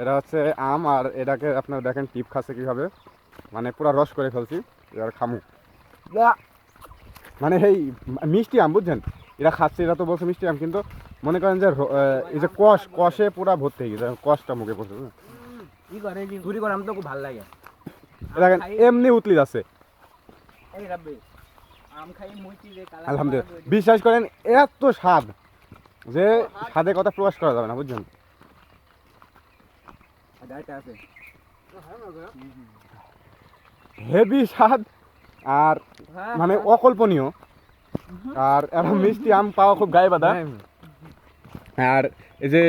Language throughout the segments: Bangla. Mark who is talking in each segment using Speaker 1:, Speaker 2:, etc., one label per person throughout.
Speaker 1: এটা হচ্ছে আম, আর এটাকে আপনার দেখেন টিপ খাচ্ছে কীভাবে, মানে পুরো রস করে ফেলছি। এবার খামু, মানে এই মিষ্টি আম বুঝছেন, এরা খাচ্ছে, এরা তো বলছে মিষ্টি আম, কিন্তু মনে করেন যে এই যে কষে পুরা ভর্তি হয়ে গেছে, কষটা মুখে পড়ছে।
Speaker 2: কি করে চুরি করে, আমি তো খুব ভালো লাগে।
Speaker 1: দেখেন এমনি উতলি যাচ্ছে। আলহামদুলিল্লাহ, বিশ্বাস করেন এত স্বাদ যে স্বাদের কথা প্রকাশ করা যাবে না, বুঝছেন। হেভি স্বাদ আর মানে অকল্পনীয়। আর এরকম মিষ্টি আম পাওয়া খুব গায়ে বাঁধা। আর এই যে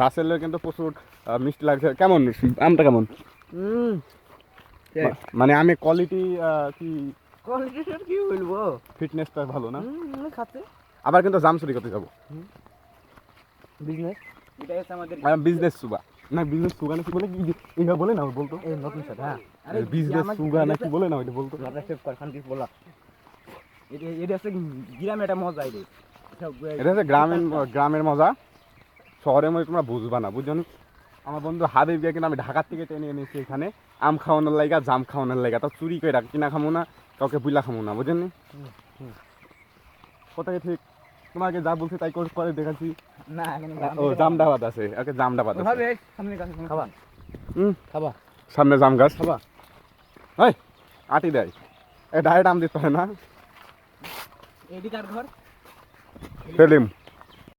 Speaker 1: রাসেলের কিন্তু প্রচুর মিষ্টি লাগছে। কেমন আমটা কেমন? মানে আমি কোয়ালিটি কি বলবো, ফিটনেসটা ভালো না খাতে। আবার কিন্তু জাম চুরি করতে যাবো, বিজনেস সুগা না, বিজনেস সুগা না কি বলে, এইভাবে বলে না বলতো, নতুন সাথে। হ্যাঁ, বিজনেস সুগা না কি বলে না, ওইটা বলতো। এটা হচ্ছে গ্রামের একটা মজা, এটা হচ্ছে গ্রামের মজা। শহরের মধ্যে তোমরা বুঝবা না, বুঝছো। আমার বন্ধু হাবিব গিয়ে কিন্তু আমি ঢাকার থেকে টেনে এনেছি এখানে আম খাওয়ানোর লাইগা, জাম খাওয়ানোর লাইগা। তাও চুরি করে কিনা খামো না, কাউকে বুইলা খামো না, বুঝেন। কোথায় ঠিক তোমাকে যা বলছি তাই করে দেখাচ্ছি না। ও জামডাবাদ আছে, ওকে জামডাবাদ আছে। খাবা খাবা, সামনে জাম গাছ খাবা। এই আটি দেয়, ডাইরেক্ট আম দিতে হয় না। সেলিম।